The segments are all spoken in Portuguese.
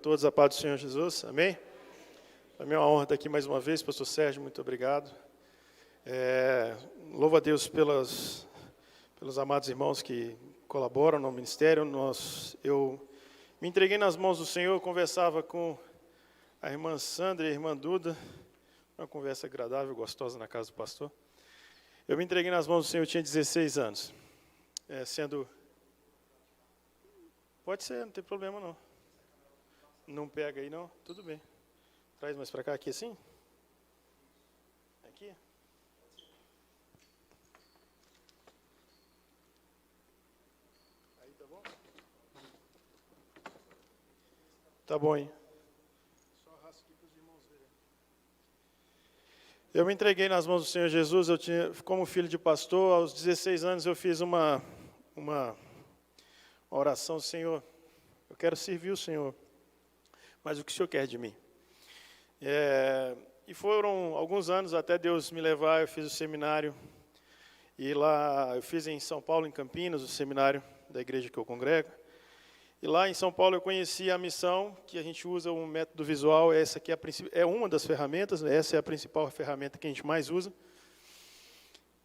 Todos a paz do Senhor Jesus, amém? É minha honra estar aqui mais uma vez, pastor Sérgio, muito obrigado. Louvo a Deus pelos amados irmãos que colaboram no ministério. Eu me entreguei nas mãos do Senhor, eu conversava com a irmã Sandra e a irmã Duda, uma conversa agradável, gostosa na casa do pastor. Eu me entreguei nas mãos do Senhor, eu tinha 16 anos, Pode ser, não tem problema não. Não pega aí, não? Tudo bem. Traz mais para cá, aqui assim? Aqui? Aí tá bom? Tá bom, hein? Só arrasta aqui para os irmãos verem. Eu me entreguei nas mãos do Senhor Jesus, como filho de pastor, aos 16 anos eu fiz uma oração: Senhor, eu quero servir o Senhor. Mas o que o Senhor quer de mim? E foram alguns anos até Deus me levar. Eu fiz o seminário, e lá eu fiz em São Paulo, em Campinas, o seminário da igreja que eu congrego. E lá em São Paulo eu conheci a missão, que a gente usa um método visual. Essa aqui é uma das ferramentas, essa é a principal ferramenta que a gente mais usa.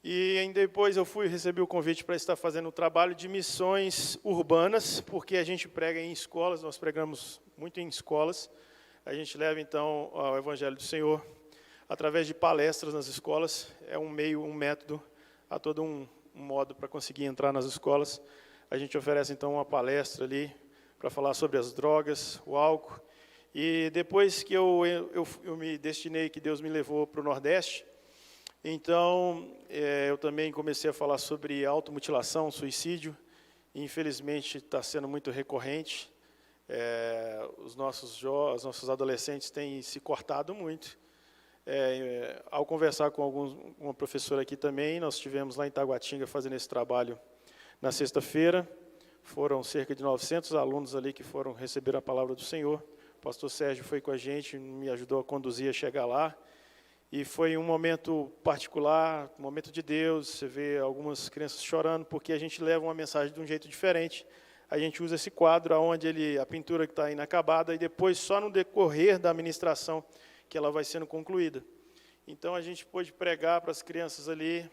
E depois eu recebi o convite para estar fazendo um trabalho de missões urbanas, porque a gente prega em escolas, nós pregamos muito em escolas. A gente leva, então, o Evangelho do Senhor através de palestras nas escolas. É um método, há todo um modo para conseguir entrar nas escolas. A gente oferece, então, uma palestra ali para falar sobre as drogas, o álcool. E depois que eu me destinei, que Deus me levou para o Nordeste, então, eu também comecei a falar sobre automutilação, suicídio. Infelizmente, está sendo muito recorrente. Os nossos adolescentes têm se cortado muito. Ao conversar com uma professora aqui também, nós estivemos lá em Taguatinga fazendo esse trabalho na sexta-feira. Foram cerca de 900 alunos ali que foram receber a palavra do Senhor. O pastor Sérgio foi com a gente, me ajudou a conduzir a chegar lá. E foi um momento particular, um momento de Deus. Você vê algumas crianças chorando, porque a gente leva uma mensagem de um jeito diferente. A gente usa esse quadro, onde a pintura que está inacabada, e depois, só no decorrer da ministração, que ela vai sendo concluída. Então, a gente pôde pregar para as crianças ali.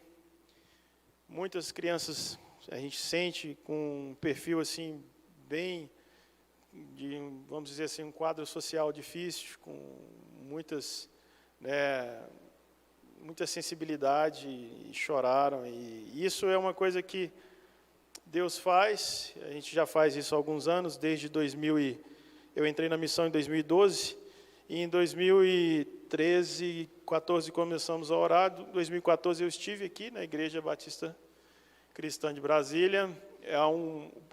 Muitas crianças, a gente sente com um perfil assim, bem, vamos dizer assim, um quadro social difícil, com muita sensibilidade, e choraram. E isso é uma coisa que Deus faz. A gente já faz isso há alguns anos, desde 2000. Eu entrei na missão em 2012, e em 2013, 14 começamos a orar. Em 2014 eu estive aqui na Igreja Batista Cristã de Brasília.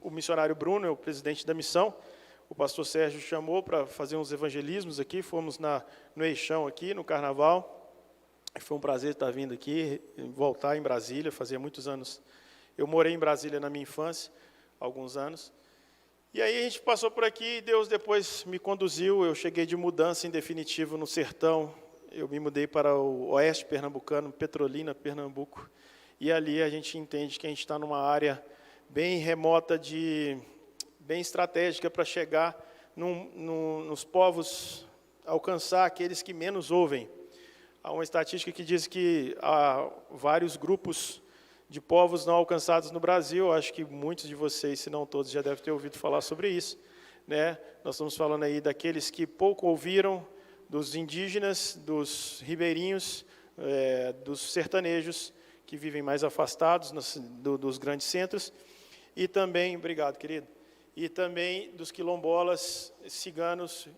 O missionário Bruno é o presidente da missão. O pastor Sérgio chamou para fazer uns evangelismos aqui. Fomos no Eixão aqui, no Carnaval. Foi um prazer estar vindo aqui, voltar em Brasília. Fazia muitos anos. Eu morei em Brasília na minha infância, alguns anos. E aí a gente passou por aqui, e Deus depois me conduziu. Eu cheguei de mudança em definitivo no sertão. Eu me mudei para o oeste pernambucano, Petrolina, Pernambuco. E ali a gente entende que a gente está numa área bem remota, bem estratégica para chegar nos povos, alcançar aqueles que menos ouvem. Há uma estatística que diz que há vários grupos de povos não alcançados no Brasil. Acho que muitos de vocês, se não todos, já devem ter ouvido falar sobre isso, né? Nós estamos falando aí daqueles que pouco ouviram, dos indígenas, dos ribeirinhos, dos sertanejos, que vivem mais afastados dos grandes centros, e também, obrigado, querido, e também dos quilombolas, ciganos,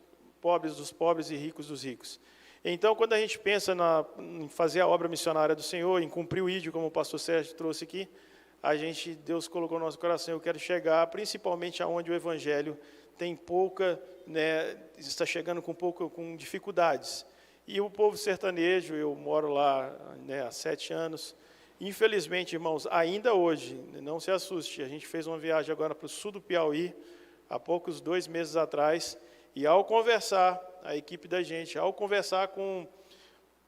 pobres dos pobres e ricos dos ricos. Então, quando a gente pensa em fazer a obra missionária do Senhor, em cumprir o ídio, como o pastor Sérgio trouxe aqui, Deus colocou no nosso coração: eu quero chegar principalmente aonde o Evangelho tem está chegando com dificuldades. E o povo sertanejo, eu moro lá há 7 anos, infelizmente, irmãos, ainda hoje, não se assuste, a gente fez uma viagem agora para o sul do Piauí, há 2 meses atrás, e ao conversar, a equipe da gente, ao conversar com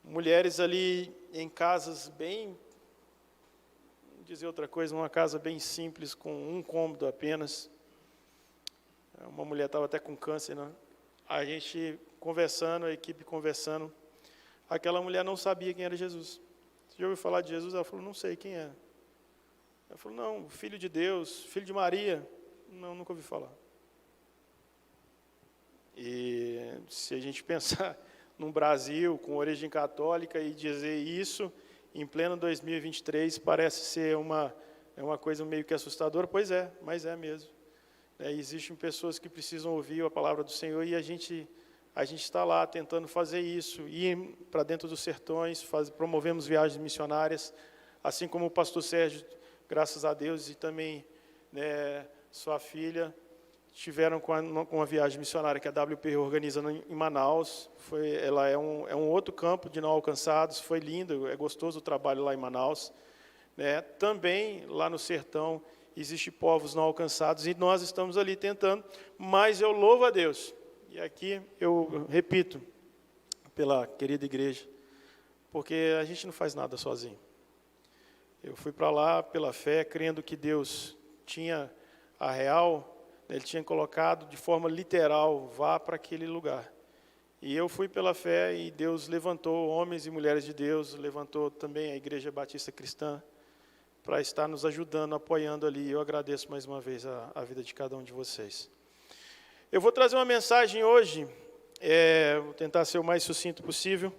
mulheres ali em casas bem, vou dizer outra coisa, uma casa bem simples, com um cômodo apenas. Uma mulher estava até com câncer, né? a gente conversando, a equipe conversando, aquela mulher não sabia quem era Jesus. Você já ouviu falar de Jesus? Ela falou, não sei quem é. Ela falou, não, filho de Deus, filho de Maria. Não, nunca ouvi falar. E se a gente pensar num Brasil com origem católica e dizer isso em pleno 2023, parece ser uma coisa meio que assustadora. Pois é, mas é mesmo. Existem pessoas que precisam ouvir a palavra do Senhor e a gente está lá tentando fazer isso, ir para dentro dos sertões, promovemos viagens missionárias, assim como o pastor Sérgio, graças a Deus, e também sua filha, estiveram com uma viagem missionária que a WP organiza em Manaus. Ela é um outro campo de não alcançados, foi lindo, é gostoso o trabalho lá em Manaus. Também, lá no sertão, existem povos não alcançados, e nós estamos ali tentando, mas eu louvo a Deus. E aqui eu repito, pela querida igreja, porque a gente não faz nada sozinho. Eu fui para lá pela fé, crendo que Deus tinha a real, Ele tinha colocado de forma literal, vá para aquele lugar. E eu fui pela fé e Deus levantou homens e mulheres de Deus, levantou também a Igreja Batista Cristã, para estar nos ajudando, apoiando ali. Eu agradeço mais uma vez a vida de cada um de vocês. Eu vou trazer uma mensagem hoje, vou tentar ser o mais sucinto possível,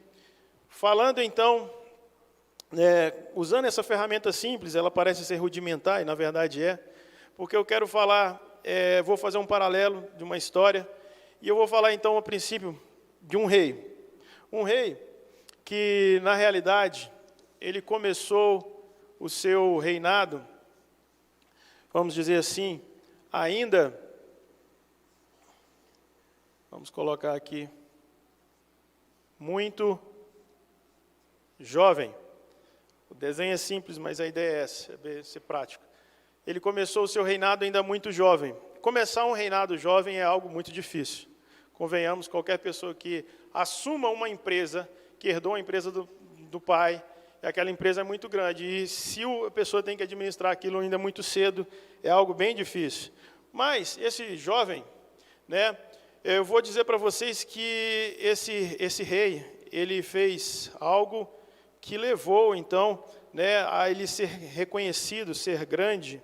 falando então, usando essa ferramenta simples, ela parece ser rudimentar, e na verdade porque eu quero falar, vou fazer um paralelo de uma história, e eu vou falar então a princípio de um rei. Um rei que, na realidade, ele começou o seu reinado, vamos dizer assim, ainda, vamos colocar aqui, muito jovem. O desenho é simples, mas a ideia é essa, é ser prático. Ele começou o seu reinado ainda muito jovem. Começar um reinado jovem é algo muito difícil. Convenhamos, qualquer pessoa que assuma uma empresa, que herdou a empresa do pai, aquela empresa é muito grande, e se a pessoa tem que administrar aquilo ainda muito cedo, é algo bem difícil. Mas esse jovem, eu vou dizer para vocês que esse rei, ele fez algo que levou, então, a ele ser reconhecido, ser grande,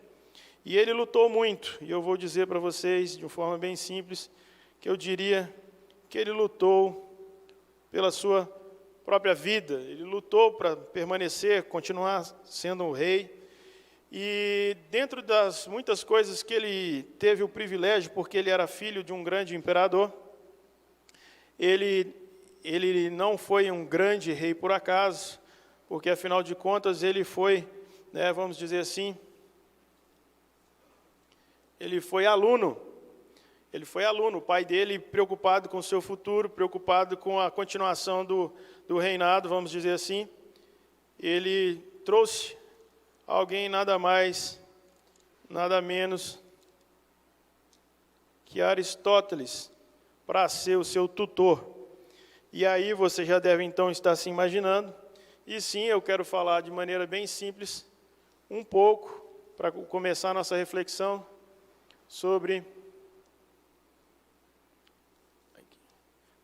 e ele lutou muito. E eu vou dizer para vocês, de uma forma bem simples, que eu diria que ele lutou pela sua própria vida, ele lutou para permanecer, continuar sendo o rei, e dentro das muitas coisas que ele teve o privilégio, porque ele era filho de um grande imperador, ele não foi um grande rei por acaso, porque afinal de contas ele foi, vamos dizer assim, ele foi aluno. Ele foi aluno, o pai dele preocupado com o seu futuro, preocupado com a continuação do reinado, vamos dizer assim. Ele trouxe alguém nada mais, nada menos que Aristóteles para ser o seu tutor. E aí você já deve então estar se imaginando. E sim, eu quero falar de maneira bem simples, um pouco, para começar a nossa reflexão sobre...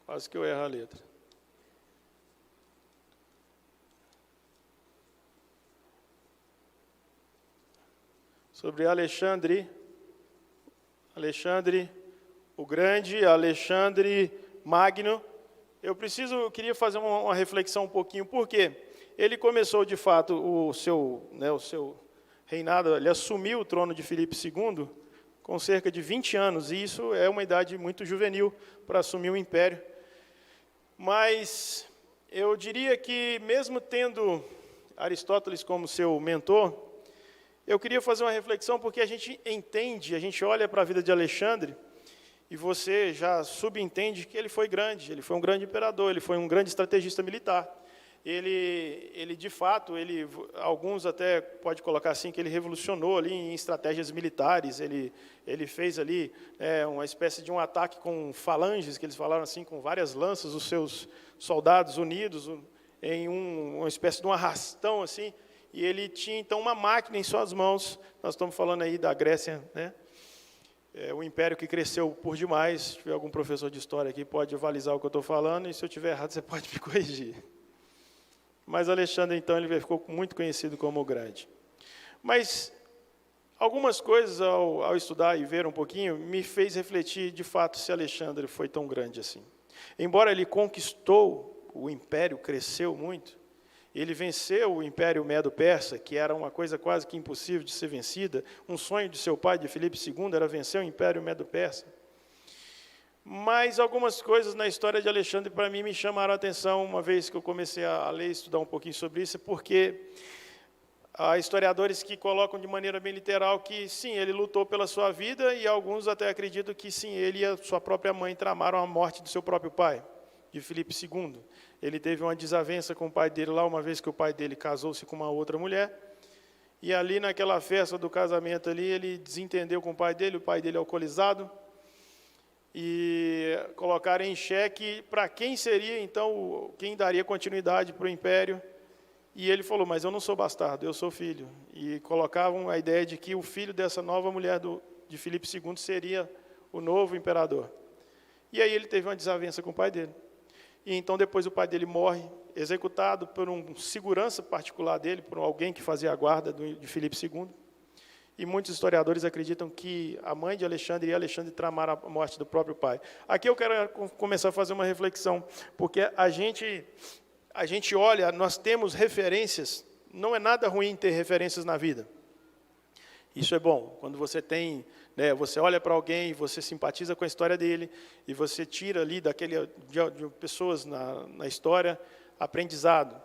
Quase que eu erro a letra. Sobre Alexandre o Grande, Alexandre Magno. Eu queria fazer uma reflexão um pouquinho, porque ele começou, de fato, o seu reinado, ele assumiu o trono de Filipe II com cerca de 20 anos, e isso é uma idade muito juvenil para assumir o império. Mas eu diria que, mesmo tendo Aristóteles como seu mentor, eu queria fazer uma reflexão, porque a gente entende, a gente olha para a vida de Alexandre, e você já subentende que ele foi grande, ele foi um grande imperador, ele foi um grande estrategista militar. Ele de fato, alguns até pode colocar assim, que ele revolucionou ali em estratégias militares, ele fez ali uma espécie de um ataque com falanges, que eles falaram assim, com várias lanças, os seus soldados unidos em uma espécie de um arrastão assim, e ele tinha então uma máquina em suas mãos. Nós estamos falando aí da Grécia, o império que cresceu por demais. Se tiver algum professor de história aqui, pode avalizar o que eu estou falando, e se eu estiver errado, você pode me corrigir. Mas Alexandre, então, ele ficou muito conhecido como o Grande. Mas algumas coisas, ao estudar e ver um pouquinho, me fez refletir, de fato, se Alexandre foi tão grande assim. Embora ele conquistou, o império cresceu muito, ele venceu o Império Medo-Persa, que era uma coisa quase que impossível de ser vencida. Um sonho de seu pai, de Filipe II, era vencer o Império Medo-Persa. Mas algumas coisas na história de Alexandre, para mim, me chamaram a atenção, uma vez que eu comecei a ler e estudar um pouquinho sobre isso, porque há historiadores que colocam de maneira bem literal que, sim, ele lutou pela sua vida, e alguns até acreditam que, sim, ele e a sua própria mãe tramaram a morte do seu próprio pai, de Filipe II. Ele teve uma desavença com o pai dele lá, uma vez que o pai dele casou-se com uma outra mulher, e ali naquela festa do casamento ali, ele desentendeu com o pai dele alcoolizado, e colocaram em xeque para quem seria, então, quem daria continuidade para o império. E ele falou, mas eu não sou bastardo, eu sou filho. E colocavam a ideia de que o filho dessa nova mulher de Filipe II seria o novo imperador. E aí ele teve uma desavença com o pai dele. E então depois o pai dele morre, executado por um segurança particular dele, por alguém que fazia a guarda de Filipe II. E muitos historiadores acreditam que a mãe de Alexandre e Alexandre tramaram a morte do próprio pai. Aqui eu quero começar a fazer uma reflexão, porque a gente olha, nós temos referências, não é nada ruim ter referências na vida. Isso é bom, quando você tem, você olha para alguém, você simpatiza com a história dele, e você tira ali de pessoas na história aprendizado.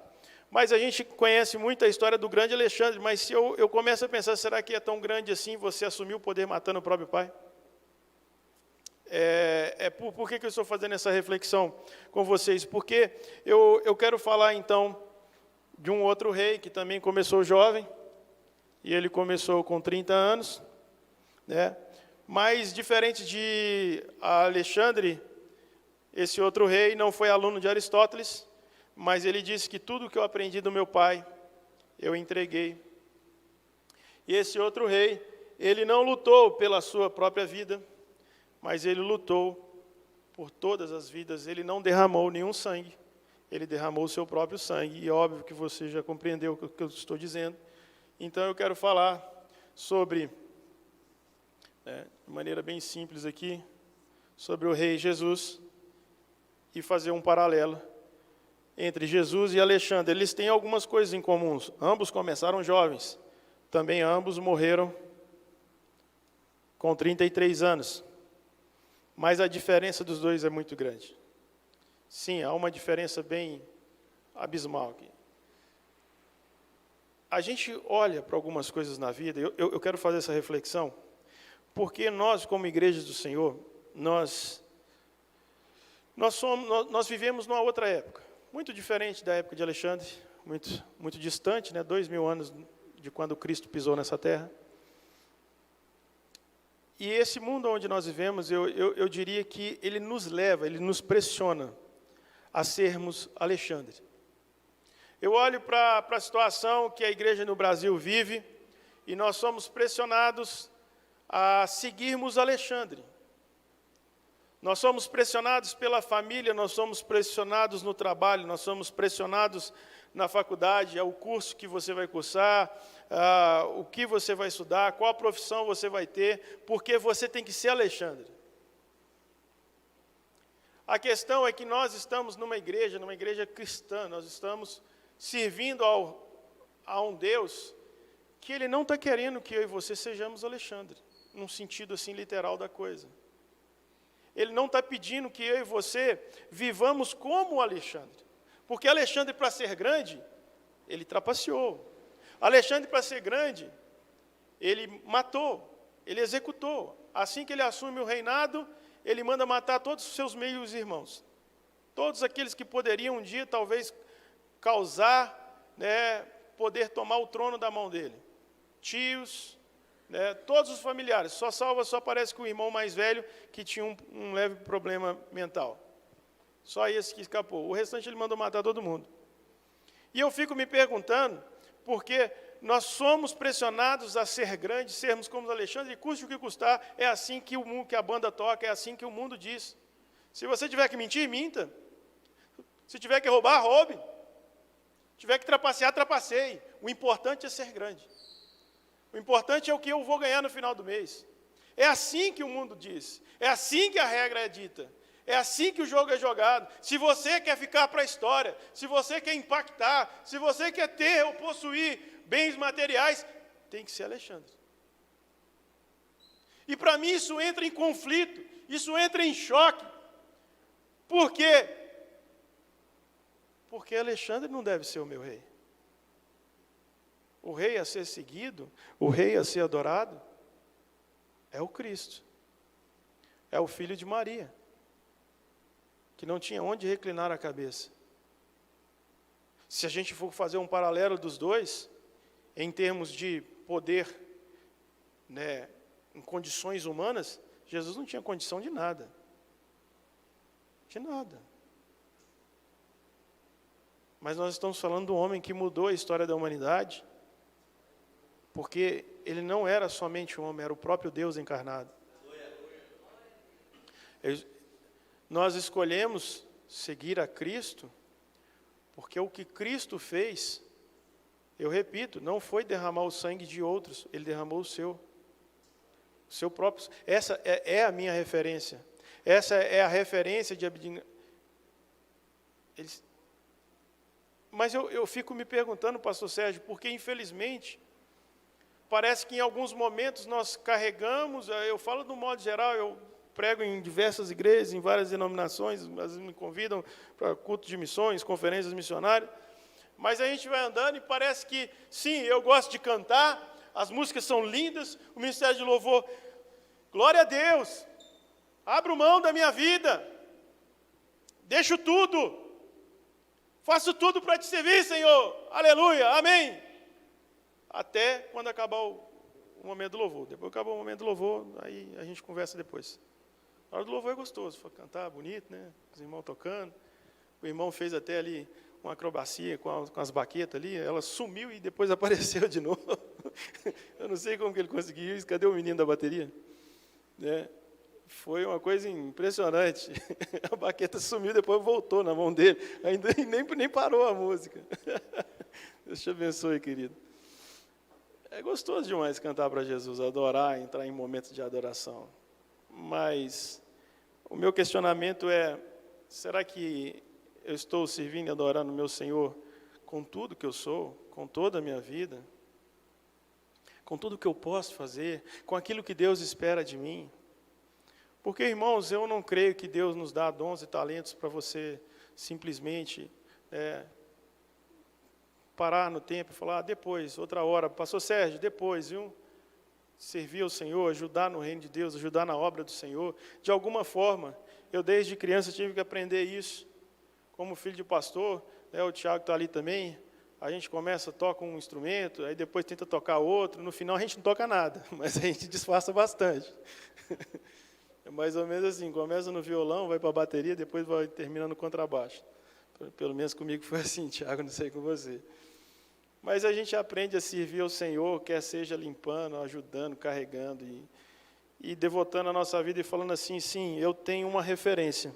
Mas a gente conhece muito a história do grande Alexandre, mas se eu começo a pensar, será que é tão grande assim você assumir o poder matando o próprio pai? Por que eu estou fazendo essa reflexão com vocês? Porque eu quero falar, então, de um outro rei que também começou jovem, e ele começou com 30 anos, mas, diferente de Alexandre, esse outro rei não foi aluno de Aristóteles, mas ele disse que tudo que eu aprendi do meu pai, eu entreguei. E esse outro rei, ele não lutou pela sua própria vida, mas ele lutou por todas as vidas. Ele não derramou nenhum sangue, ele derramou o seu próprio sangue. E óbvio que você já compreendeu o que eu estou dizendo. Então eu quero falar sobre, de maneira bem simples aqui, sobre o rei Jesus, e fazer um paralelo entre Jesus e Alexandre. Eles têm algumas coisas em comum. Ambos começaram jovens. Também ambos morreram com 33 anos. Mas a diferença dos dois é muito grande. Sim, há uma diferença bem abismal aqui. A gente olha para algumas coisas na vida, eu quero fazer essa reflexão, porque nós, como igrejas do Senhor, nós vivemos numa outra época, muito diferente da época de Alexandre, muito distante, 2000 anos de quando Cristo pisou nessa terra. E esse mundo onde nós vivemos, eu diria que ele nos leva, ele nos pressiona a sermos Alexandre. Eu olho para a situação que a igreja no Brasil vive, e nós somos pressionados a seguirmos Alexandre. Nós somos pressionados pela família, nós somos pressionados no trabalho, nós somos pressionados na faculdade, o curso que você vai cursar, o que você vai estudar, qual profissão você vai ter, porque você tem que ser Alexandre. A questão é que nós estamos numa igreja cristã, nós estamos servindo a um Deus que Ele não está querendo que eu e você sejamos Alexandre, num sentido assim literal da coisa. Ele não está pedindo que eu e você vivamos como Alexandre, porque Alexandre, para ser grande, ele trapaceou. Alexandre, para ser grande, ele matou, ele executou. Assim que ele assume o reinado, ele manda matar todos os seus meios irmãos. Todos aqueles que poderiam um dia, talvez, causar, poder tomar o trono da mão dele. Tios, todos os familiares. Só aparece com o irmão mais velho, que tinha um leve problema mental. Só esse que escapou. O restante ele mandou matar todo mundo. E eu fico me perguntando, porque nós somos pressionados a ser grandes, sermos como Alexandre, e custe o que custar, é assim que que a banda toca, é assim que o mundo diz. Se você tiver que mentir, minta. Se tiver que roubar, roube. Se tiver que trapacear, trapaceie. O importante é ser grande. O importante é o que eu vou ganhar no final do mês. É assim que o mundo diz. É assim que a regra é dita. É assim que o jogo é jogado. Se você quer ficar para a história, se você quer impactar, se você quer ter ou possuir bens materiais, tem que ser Alexandre. E para mim isso entra em conflito, isso entra em choque. Por quê? Porque Alexandre não deve ser o meu rei. O rei a ser seguido, o rei a ser adorado, é o Cristo. É o filho de Maria, que não tinha onde reclinar a cabeça. Se a gente for fazer um paralelo dos dois, em termos de poder, né, em condições humanas, Jesus não tinha condição de nada. De nada. Mas nós estamos falando do homem que mudou a história da humanidade, porque ele não era somente um homem, era o próprio Deus encarnado. Nós escolhemos seguir a Cristo, porque o que Cristo fez, eu repito, não foi derramar o sangue de outros, ele derramou o seu próprio. Essa é a minha referência. Essa é a referência de abdicação. Mas eu fico me perguntando, pastor Sérgio, porque infelizmente, parece que em alguns momentos nós carregamos, eu falo do modo geral, eu prego em diversas igrejas, em várias denominações, às vezes me convidam para cultos de missões, conferências missionárias, mas a gente vai andando e parece que, sim, eu gosto de cantar, as músicas são lindas, o ministério de louvor, glória a Deus, abro mão da minha vida, deixo tudo, faço tudo para te servir, Senhor, aleluia, amém. Até quando acabar o momento do louvor. Depois que acabar o momento do louvor, aí a gente conversa depois. A hora do louvor é gostoso, foi cantar bonito, né? Os irmãos tocando. O irmão fez até ali uma acrobacia com as baquetas ali, ela sumiu e depois apareceu de novo. Eu não sei como que ele conseguiu isso. Cadê o menino da bateria? Né? Foi uma coisa impressionante. A baqueta sumiu, depois voltou na mão dele. Ainda nem parou a música. Deus te abençoe, querido. É gostoso demais cantar para Jesus, adorar, entrar em momentos de adoração. Mas o meu questionamento é, será que eu estou servindo e adorando o meu Senhor com tudo que eu sou, com toda a minha vida, com tudo que eu posso fazer, com aquilo que Deus espera de mim? Porque, irmãos, eu não creio que Deus nos dá dons e talentos para você simplesmente parar no tempo e falar, depois, outra hora, pastor Sérgio, depois, viu? Servir ao Senhor, ajudar no reino de Deus, ajudar na obra do Senhor. De alguma forma, eu desde criança tive que aprender isso. Como filho de pastor, o Tiago está ali também, a gente começa, toca um instrumento, aí depois tenta tocar outro, no final a gente não toca nada, mas a gente disfarça bastante. É mais ou menos assim, começa no violão, vai para a bateria, depois vai terminando no contrabaixo. Pelo menos comigo foi assim, Tiago, não sei com você. Mas a gente aprende a servir ao Senhor, quer seja limpando, ajudando, carregando e devotando a nossa vida e falando assim, sim, eu tenho uma referência,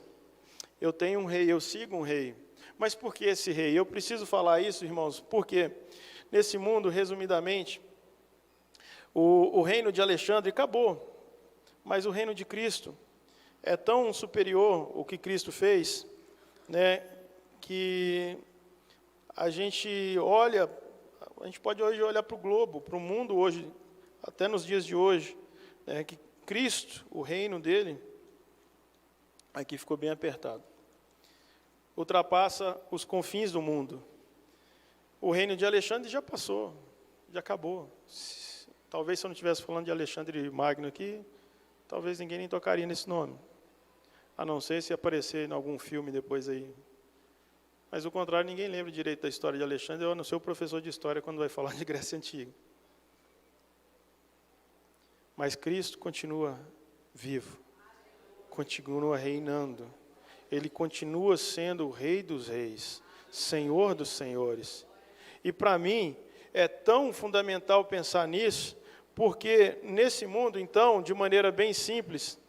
eu tenho um rei, eu sigo um rei. Mas por que esse rei? Eu preciso falar isso, irmãos, porque nesse mundo, resumidamente, o reino de Alexandre acabou, mas o reino de Cristo é tão superior o que Cristo fez, né, que a gente pode hoje olhar para o globo, para o mundo hoje, até nos dias de hoje, que Cristo, o reino dele, aqui ficou bem apertado, ultrapassa os confins do mundo. O reino de Alexandre já passou, já acabou. Talvez se eu não estivesse falando de Alexandre Magno aqui, talvez ninguém nem tocaria nesse nome, a não ser se aparecer em algum filme depois aí. Mas, ao contrário, ninguém lembra direito da história de Alexandre, a não ser o professor de história quando vai falar de Grécia Antiga. Mas Cristo continua vivo, continua reinando. Ele continua sendo o Rei dos Reis, Senhor dos Senhores. E, para mim, é tão fundamental pensar nisso, porque nesse mundo, então, de maneira bem simples,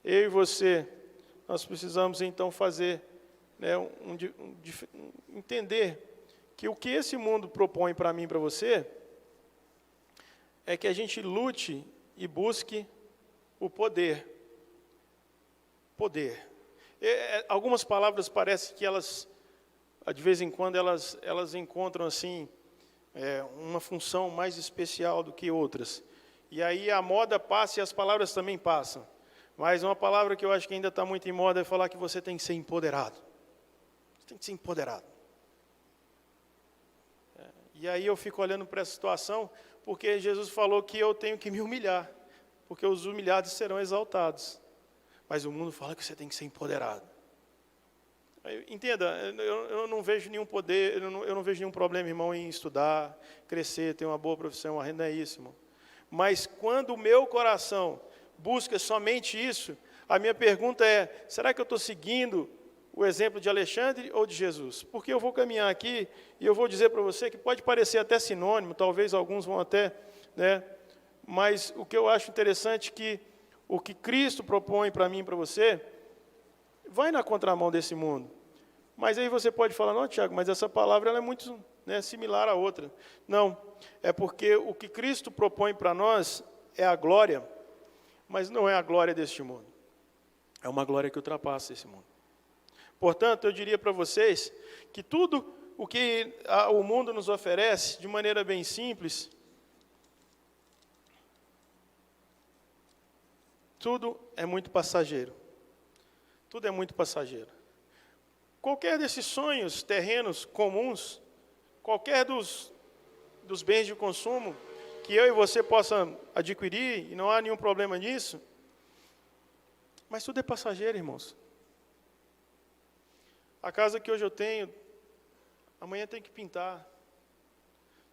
eu e você, nós precisamos então fazer, né, entender que o que esse mundo propõe para mim e para você é que a gente lute e busque o poder. Poder. Algumas palavras parecem que elas, de vez em quando, elas encontram assim uma função mais especial do que outras. E aí a moda passa e as palavras também passam. Mas uma palavra que eu acho que ainda está muito em moda é falar que você tem que ser empoderado. Você tem que ser empoderado. E aí eu fico olhando para essa situação, porque Jesus falou que eu tenho que me humilhar, porque os humilhados serão exaltados. Mas o mundo fala que você tem que ser empoderado. Entenda, eu não vejo nenhum poder, eu não vejo nenhum problema, irmão, em estudar, crescer, ter uma boa profissão, uma renda, é isso, irmão. Mas quando o meu coração busca somente isso, a minha pergunta é, será que eu estou seguindo o exemplo de Alexandre ou de Jesus? Porque eu vou caminhar aqui e eu vou dizer para você que pode parecer até sinônimo, talvez alguns vão até, né? Mas o que eu acho interessante é que o que Cristo propõe para mim e para você vai na contramão desse mundo. Mas aí você pode falar, não, Tiago, mas essa palavra ela é muito, né, similar à outra. Não, é porque o que Cristo propõe para nós é a glória, mas não é a glória deste mundo. É uma glória que ultrapassa esse mundo. Portanto, eu diria para vocês que tudo o que o mundo nos oferece, de maneira bem simples, tudo é muito passageiro. Tudo é muito passageiro. Qualquer desses sonhos terrenos comuns, qualquer dos bens de consumo que eu e você possam adquirir, e não há nenhum problema nisso, mas tudo é passageiro, irmãos. A casa que hoje eu tenho, amanhã tem que pintar.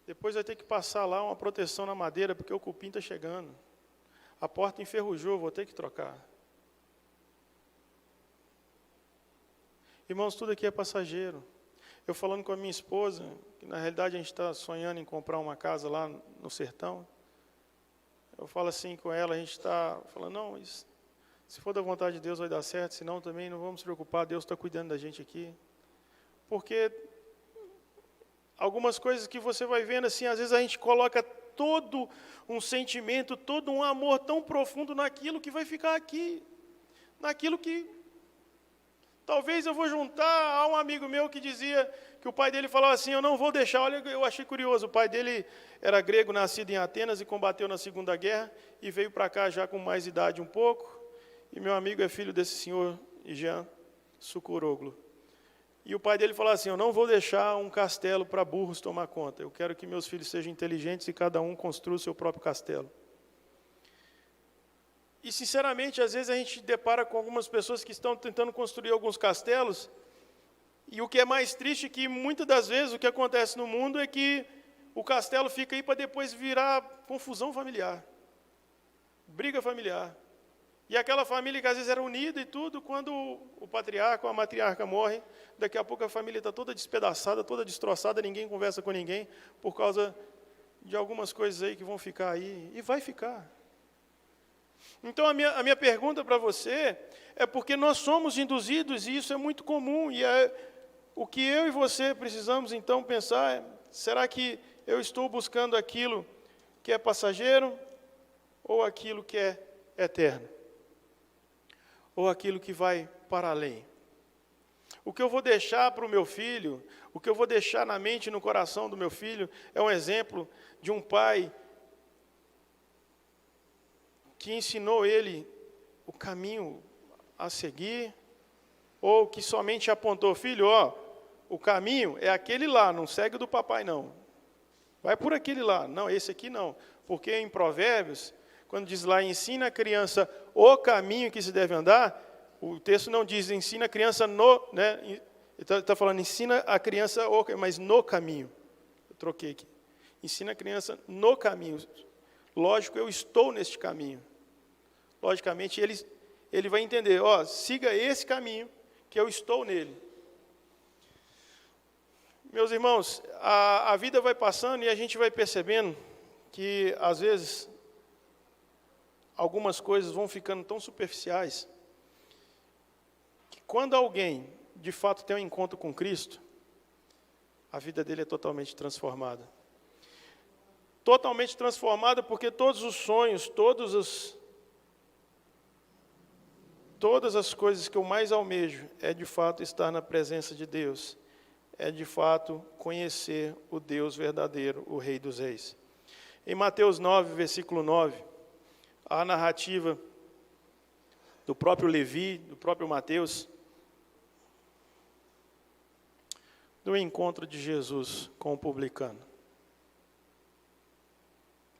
Depois vai ter que passar lá uma proteção na madeira, porque o cupim está chegando. A porta enferrujou, vou ter que trocar. Irmãos, tudo aqui é passageiro. Eu falando com a minha esposa, que na realidade a gente está sonhando em comprar uma casa lá no sertão. Eu falo assim com ela, a gente está falando, não, se for da vontade de Deus vai dar certo, senão também não vamos se preocupar, Deus está cuidando da gente aqui. Porque algumas coisas que você vai vendo assim, às vezes a gente coloca todo um sentimento, todo um amor tão profundo naquilo que vai ficar aqui, naquilo que talvez eu vou juntar a um amigo meu que dizia que o pai dele falava assim, eu não vou deixar, olha, eu achei curioso, o pai dele era grego, nascido em Atenas e combateu na Segunda Guerra e veio para cá já com mais idade um pouco, e meu amigo é filho desse senhor Jean Sukuroglu. E o pai dele falava assim, eu não vou deixar um castelo para burros tomar conta, eu quero que meus filhos sejam inteligentes e cada um construa o seu próprio castelo. E, sinceramente, às vezes a gente depara com algumas pessoas que estão tentando construir alguns castelos, e o que é mais triste é que, muitas das vezes, o que acontece no mundo é que o castelo fica aí para depois virar confusão familiar, briga familiar. E aquela família que às vezes era unida e tudo, quando o patriarca ou a matriarca morre, daqui a pouco a família está toda despedaçada, toda destroçada, ninguém conversa com ninguém, por causa de algumas coisas aí que vão ficar aí, e vai ficar. Então a minha pergunta para você é porque nós somos induzidos, e isso é muito comum, e o que eu e você precisamos então pensar é, será que eu estou buscando aquilo que é passageiro, ou aquilo que é eterno? Ou aquilo que vai para além? O que eu vou deixar para o meu filho, o que eu vou deixar na mente e no coração do meu filho, é um exemplo de um pai que ensinou ele o caminho a seguir, ou que somente apontou, filho, ó, o caminho é aquele lá, não segue o do papai não. Vai por aquele lá, não, esse aqui não. Porque em Provérbios, quando diz lá, ensina a criança o caminho que se deve andar, o texto não diz, ensina a criança no, né? Está falando, ensina a criança, mas no caminho. Eu troquei aqui. Ensina a criança no caminho. Lógico, eu estou neste caminho. Logicamente, ele vai entender, ó, siga esse caminho, que eu estou nele. Meus irmãos, a vida vai passando e a gente vai percebendo que, às vezes, algumas coisas vão ficando tão superficiais que quando alguém, de fato, tem um encontro com Cristo, a vida dele é totalmente transformada. Totalmente transformada porque todos os sonhos, todas as coisas que eu mais almejo é, de fato, estar na presença de Deus. É, de fato, conhecer o Deus verdadeiro, o Rei dos Reis. Em Mateus 9, versículo 9, a narrativa do próprio Levi, do próprio Mateus, do encontro de Jesus com o publicano.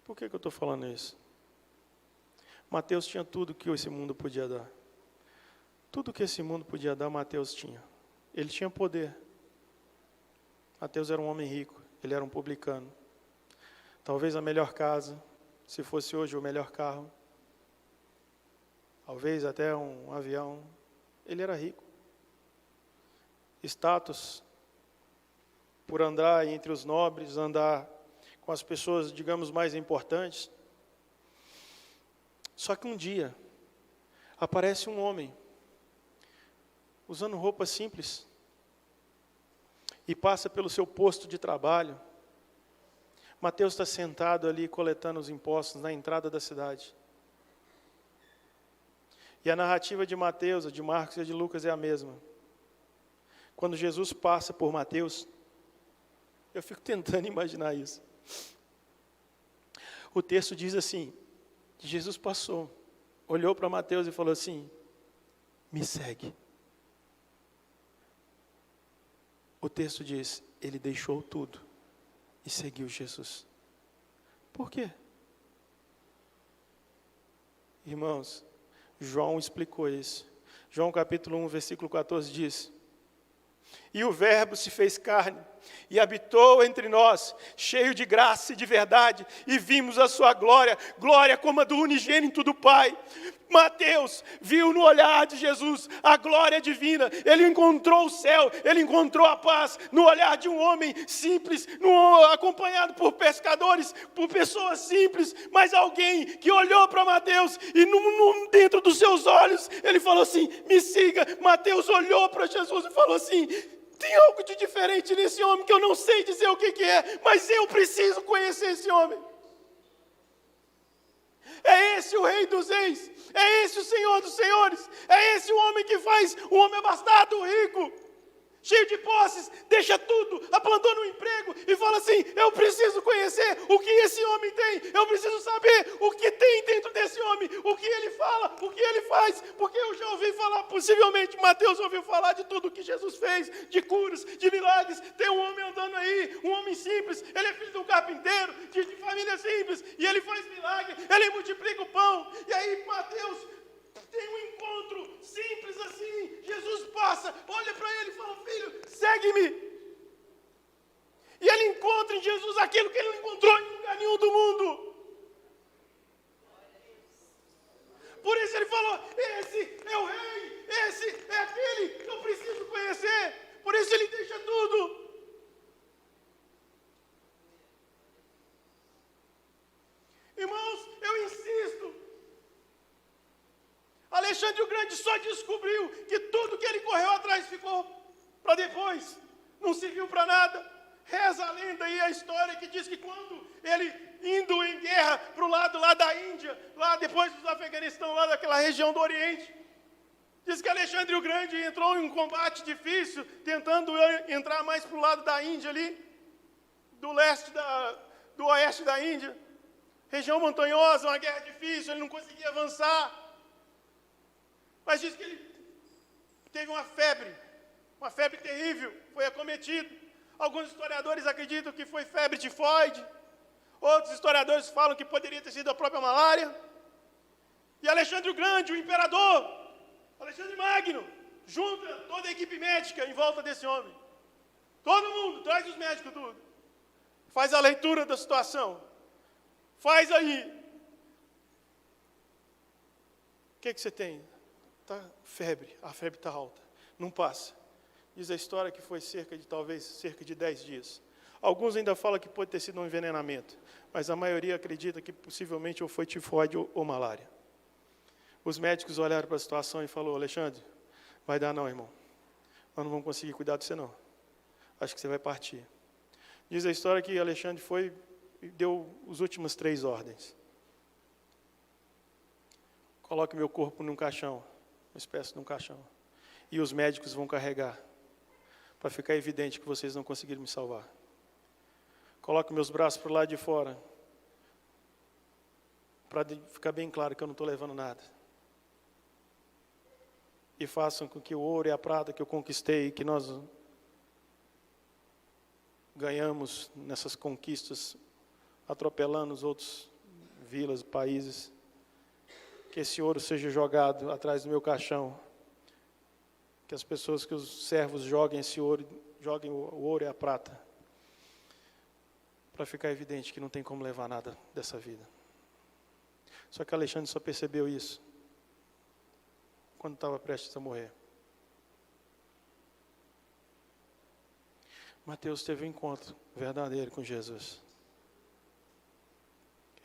Por que eu estou falando isso? Mateus tinha tudo que esse mundo podia dar. Tudo que esse mundo podia dar, Mateus tinha. Ele tinha poder. Mateus era um homem rico, ele era um publicano. Talvez a melhor casa, se fosse hoje o melhor carro. Talvez até um avião. Ele era rico. Status, por andar entre os nobres, andar com as pessoas, digamos, mais importantes. Só que um dia, aparece um homem, usando roupa simples, e passa pelo seu posto de trabalho. Mateus está sentado ali, coletando os impostos na entrada da cidade. E a narrativa de Mateus, a de Marcos e a de Lucas é a mesma. Quando Jesus passa por Mateus, eu fico tentando imaginar isso. O texto diz assim, que Jesus passou, olhou para Mateus e falou assim, me segue. O texto diz, ele deixou tudo e seguiu Jesus. Por quê? Irmãos, João explicou isso. João capítulo 1, versículo 14 diz, e o Verbo se fez carne e habitou entre nós, cheio de graça e de verdade, e vimos a sua glória, glória como a do unigênito do Pai. Mateus viu no olhar de Jesus a glória divina, ele encontrou o céu, ele encontrou a paz no olhar de um homem simples, acompanhado por pescadores, por pessoas simples, mas alguém que olhou para Mateus e dentro dos seus olhos, ele falou assim, me siga. Mateus olhou para Jesus e falou assim, tem algo de diferente nesse homem que eu não sei dizer o que é, mas eu preciso conhecer esse homem. É esse o Rei dos Reis, é esse o Senhor dos Senhores, é esse o homem que faz o homem abastado, rico, cheio de posses, deixa tudo, abandona o emprego e fala assim, eu preciso conhecer o que esse homem tem, eu preciso saber o que tem dentro desse homem, o que ele fala, o que ele faz, porque eu já ouvi falar, possivelmente Mateus ouviu falar de tudo que Jesus fez, de curas, de milagres. Tem um homem andando aí, um homem simples, ele é filho de um carpinteiro, de família simples, e ele faz milagre, ele multiplica o pão, e aí Mateus tem um encontro simples assim, Jesus passa, olha para ele e fala, filho, segue-me. E ele encontra em Jesus aquilo que ele não encontrou em lugar nenhum do mundo. Por isso ele falou, esse é o Rei, esse é aquele que eu preciso conhecer. Por isso ele deixa tudo. Irmãos, eu insisto, Alexandre o Grande só descobriu que tudo que ele correu atrás ficou para depois, não serviu para nada. Reza a lenda aí, a história que diz que quando ele indo em guerra para o lado lá da Índia, lá depois do Afeganistão, lá daquela região do Oriente, diz que Alexandre o Grande entrou em um combate difícil, tentando entrar mais para o lado da Índia ali, do oeste da Índia, região montanhosa, uma guerra difícil, ele não conseguia avançar. Mas diz que ele teve uma febre terrível, foi acometido. Alguns historiadores acreditam que foi febre tifoide, outros historiadores falam que poderia ter sido a própria malária. E Alexandre o Grande, o imperador, Alexandre Magno, junta toda a equipe médica em volta desse homem. Todo mundo, traz os médicos tudo. Faz a leitura da situação. Faz aí. O que você tem? Tá febre, a febre está alta, não passa. Diz a história que foi talvez cerca de 10 dias. Alguns ainda falam que pode ter sido um envenenamento, mas a maioria acredita que possivelmente ou foi tifoide ou malária. Os médicos olharam para a situação e falaram: Alexandre, vai dar não, irmão. Nós não vamos conseguir cuidar de você não. Acho que você vai partir. Diz a história que Alexandre foi e deu as últimas 3 ordens. Coloque meu corpo num caixão, uma espécie de um caixão. E os médicos vão carregar, para ficar evidente que vocês não conseguiram me salvar. Coloque meus braços para o lado de fora, para ficar bem claro que eu não estou levando nada. E façam com que o ouro e a prata que eu conquistei, que nós ganhamos nessas conquistas, atropelando os outros vilas, países, que esse ouro seja jogado atrás do meu caixão, que as pessoas, que os servos joguem esse ouro, joguem o ouro e a prata, para ficar evidente que não tem como levar nada dessa vida. Só que Alexandre só percebeu isso quando estava prestes a morrer. Mateus teve um encontro verdadeiro com Jesus.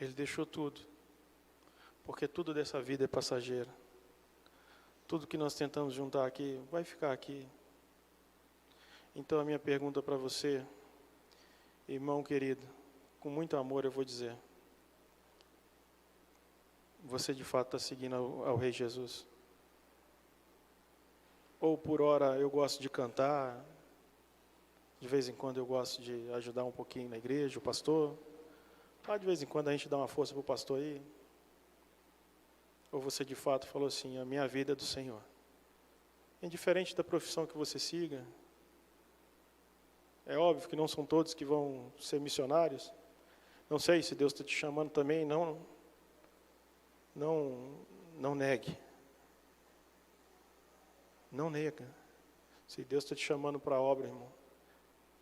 Ele deixou tudo, porque tudo dessa vida é passageiro. Tudo que nós tentamos juntar aqui, vai ficar aqui. Então a minha pergunta para você, irmão querido, com muito amor eu vou dizer: você de fato está seguindo ao Rei Jesus? Ou por hora eu gosto de cantar, de vez em quando eu gosto de ajudar um pouquinho na igreja, o pastor, de vez em quando a gente dá uma força para o pastor aí? Ou você de fato falou assim: a minha vida é do Senhor? Indiferente da profissão que você siga, é óbvio que não são todos que vão ser missionários. Não sei se Deus está te chamando também, não negue. Não nega. Se Deus está te chamando para a obra, irmão,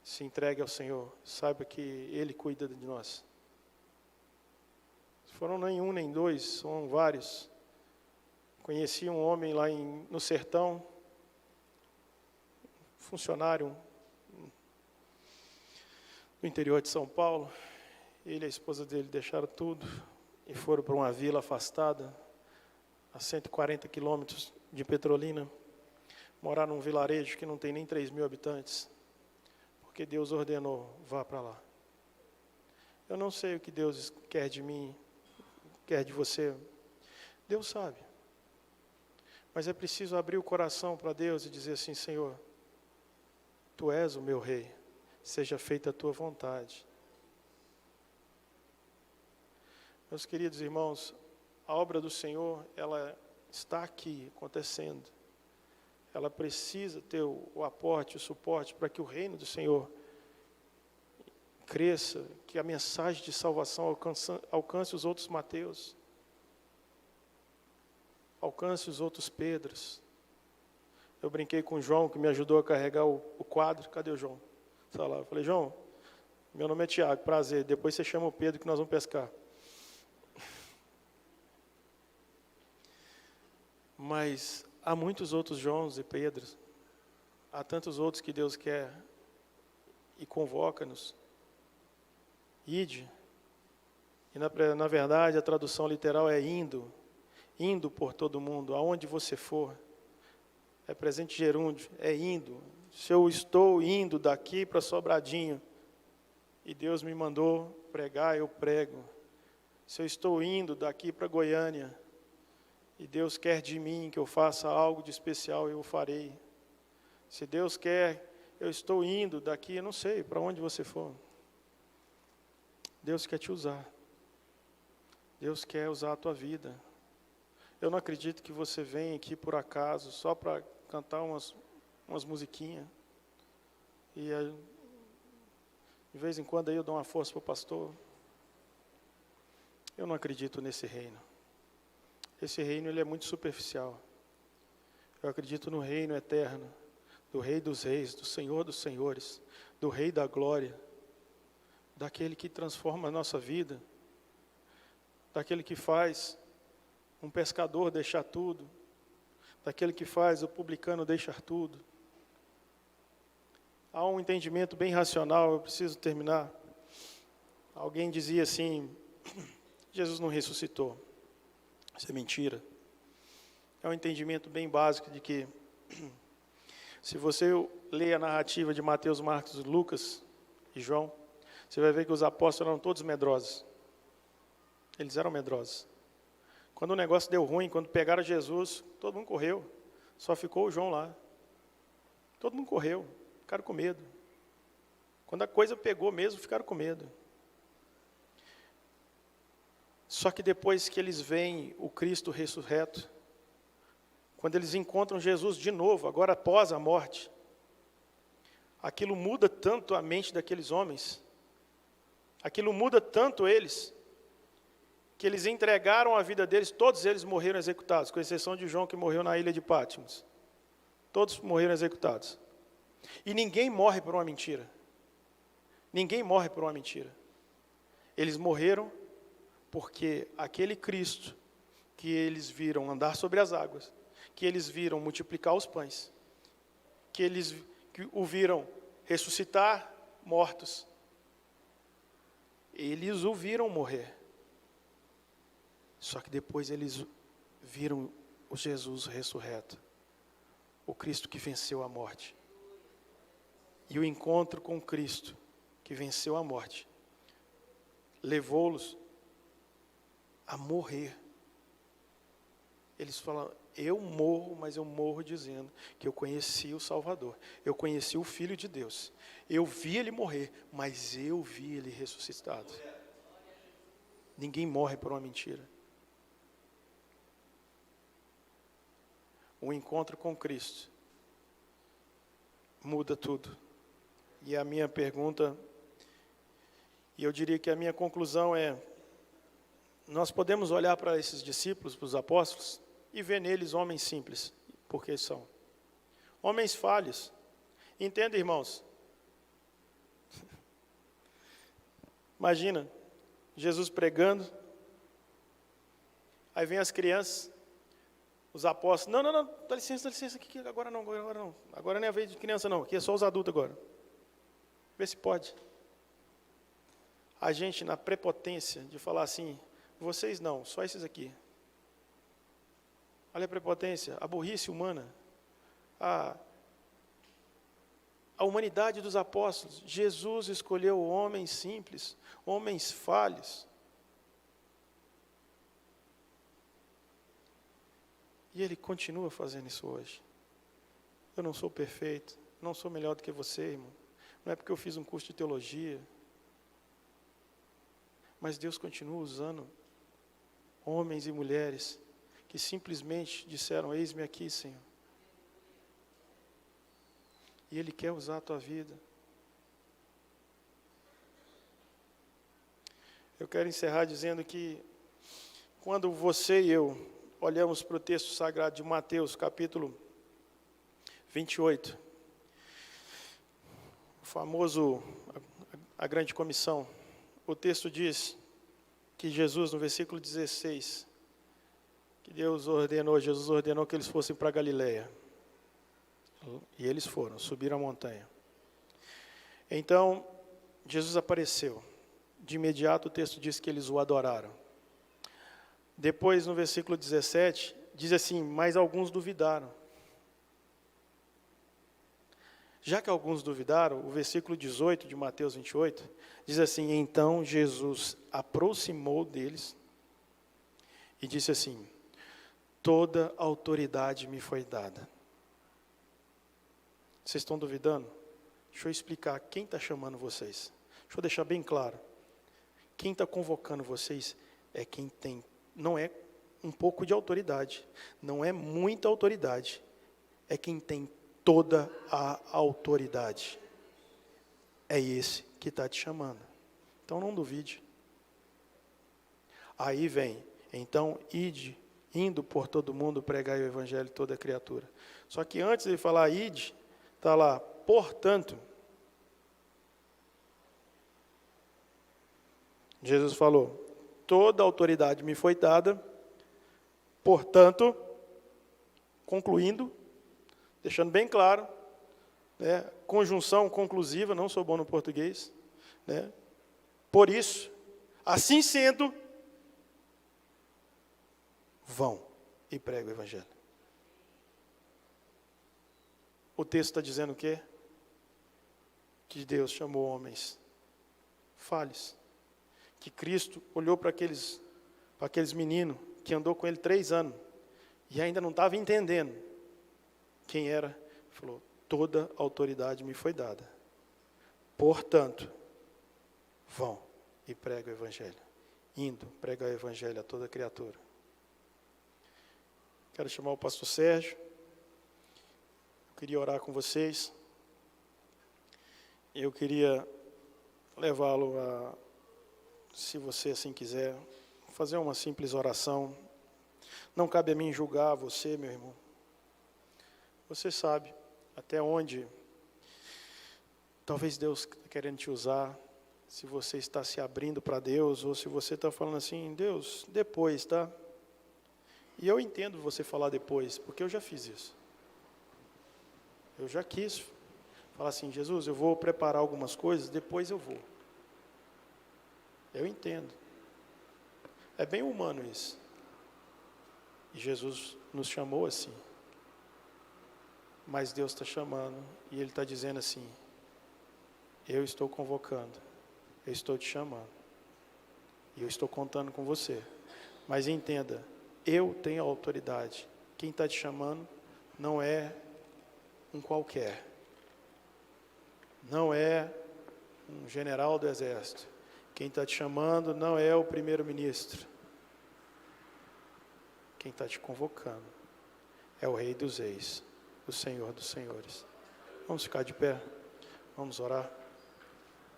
se entregue ao Senhor. Saiba que Ele cuida de nós. Se foram nem um nem dois, são vários. Conheci um homem lá no sertão, funcionário no interior de São Paulo. Ele e a esposa dele deixaram tudo e foram para uma vila afastada, a 140 quilômetros de Petrolina, morar num vilarejo que não tem nem 3.000 habitantes, porque Deus ordenou: vá para lá. Eu não sei o que Deus quer de mim, quer de você. Deus sabe. Mas é preciso abrir o coração para Deus e dizer assim: Senhor, Tu és o meu Rei, seja feita a Tua vontade. Meus queridos irmãos, a obra do Senhor, ela está aqui acontecendo. Ela precisa ter o aporte, o suporte para que o reino do Senhor cresça, que a mensagem de salvação alcance os outros Mateus, alcance os outros Pedros. Eu brinquei com o João, que me ajudou a carregar o quadro. Cadê o João? Está lá. Eu falei: João, meu nome é Tiago, prazer. Depois você chama o Pedro que nós vamos pescar. Mas há muitos outros Joãos e Pedros, há tantos outros que Deus quer e convoca-nos. Ide. E na verdade a tradução literal é indo. Indo por todo mundo, aonde você for. É presente gerúndio, é indo. Se eu estou indo daqui para Sobradinho, e Deus me mandou pregar, eu prego. Se eu estou indo daqui para Goiânia, e Deus quer de mim que eu faça algo de especial, eu o farei. Se Deus quer, eu estou indo daqui, eu não sei para onde você for. Deus quer te usar. Deus quer usar a tua vida. Eu não acredito que você venha aqui por acaso, só para cantar umas musiquinhas. E de vez em quando aí eu dou uma força para o pastor. Eu não acredito nesse reino. Esse reino ele é muito superficial. Eu acredito no reino eterno, do Rei dos Reis, do Senhor dos Senhores, do Rei da Glória, daquele que transforma a nossa vida, daquele que faz um pescador deixar tudo, daquele que faz o publicano deixar tudo, há um entendimento bem racional, eu preciso terminar. Alguém dizia assim, Jesus não ressuscitou. Isso é mentira. É um entendimento bem básico de que, se você ler a narrativa de Mateus, Marcos, Lucas e João, você vai ver que os apóstolos eram todos medrosos. Eles eram medrosos. Quando o negócio deu ruim, quando pegaram Jesus, todo mundo correu. Só ficou o João lá. Todo mundo correu, ficaram com medo. Quando a coisa pegou mesmo, ficaram com medo. Só que depois que eles veem o Cristo ressurreto, quando eles encontram Jesus de novo, agora após a morte, aquilo muda tanto a mente daqueles homens, aquilo muda tanto eles, que eles entregaram a vida deles, todos eles morreram executados, com exceção de João, que morreu na ilha de Patmos. Todos morreram executados. E ninguém morre por uma mentira. Ninguém morre por uma mentira. Eles morreram porque aquele Cristo que eles viram andar sobre as águas, que eles viram multiplicar os pães, que o viram ressuscitar mortos, eles o viram morrer. Só que depois eles viram o Jesus ressurreto, o Cristo que venceu a morte. E o encontro com Cristo, que venceu a morte, levou-los a morrer. Eles falam, eu morro, mas eu morro dizendo que eu conheci o Salvador, eu conheci o Filho de Deus, eu vi ele morrer, mas eu vi ele ressuscitado. Ninguém morre por uma mentira. O encontro com Cristo muda tudo. E a minha pergunta, e eu diria que a minha conclusão é, nós podemos olhar para esses discípulos, para os apóstolos, e ver neles homens simples, porque são homens falhos. Entenda, irmãos? Imagina, Jesus pregando, aí vem as crianças, os apóstolos, não, dá licença, aqui, agora não, agora não é a vez de criança não, aqui é só os adultos agora. Vê se pode. A gente, na prepotência de falar assim, vocês não, só esses aqui. Olha a prepotência, a burrice humana, a humanidade dos apóstolos. Jesus escolheu homens simples, homens falhos. E Ele continua fazendo isso hoje. Eu não sou perfeito, não sou melhor do que você, irmão. Não é porque eu fiz um curso de teologia. Mas Deus continua usando homens e mulheres que simplesmente disseram, eis-me aqui, Senhor. E Ele quer usar a tua vida. Eu quero encerrar dizendo que, quando você e eu olhamos para o texto sagrado de Mateus, capítulo 28, o famoso, a grande comissão, o texto diz que Jesus, no versículo 16, que Jesus ordenou que eles fossem para Galileia. E eles foram, subiram a montanha. Então, Jesus apareceu. De imediato o texto diz que eles o adoraram. Depois, no versículo 17, diz assim, mas alguns duvidaram. Já que alguns duvidaram, o versículo 18 de Mateus 28, diz assim, então Jesus aproximou deles e disse assim, toda autoridade me foi dada. Vocês estão duvidando? Deixa eu explicar quem está chamando vocês. Deixa eu deixar bem claro. Quem está convocando vocês é quem tem, não é um pouco de autoridade, não é muita autoridade, é quem tem toda a autoridade. É esse que está te chamando. Então não duvide. Aí vem, então indo por todo mundo, pregar o evangelho a toda criatura. Só que antes de falar ide, está lá, portanto, Jesus falou, toda autoridade me foi dada, portanto, concluindo, deixando bem claro, né? Conjunção conclusiva, não sou bom no português, né? Por isso, assim sendo, vão e pregam o evangelho. O texto está dizendo o quê? Que Deus chamou homens falhos. Que Cristo olhou para aqueles meninos que andou com ele 3 anos e ainda não estava entendendo quem era. Falou, toda autoridade me foi dada. Portanto, vão e pregam o evangelho. Indo, pregar o evangelho a toda criatura. Quero chamar o pastor Sérgio. Eu queria orar com vocês. Eu queria levá-lo a, se você assim quiser, fazer uma simples oração. Não cabe a mim julgar você, meu irmão. Você sabe até onde talvez Deus está querendo te usar, se você está se abrindo para Deus, ou se você está falando assim, Deus, depois, tá? E eu entendo você falar depois, porque eu já fiz isso. Eu já quis falar assim, Jesus, eu vou preparar algumas coisas, depois eu vou. Eu entendo. É bem humano isso. E Jesus nos chamou assim. Mas Deus está chamando e Ele está dizendo assim, eu estou convocando, eu estou te chamando. E eu estou contando com você. Mas entenda, eu tenho a autoridade. Quem está te chamando não é um qualquer. Não é um general do exército. Quem está te chamando não é o primeiro-ministro. Quem está te convocando é o Rei dos Reis, o Senhor dos Senhores. Vamos ficar de pé? Vamos orar?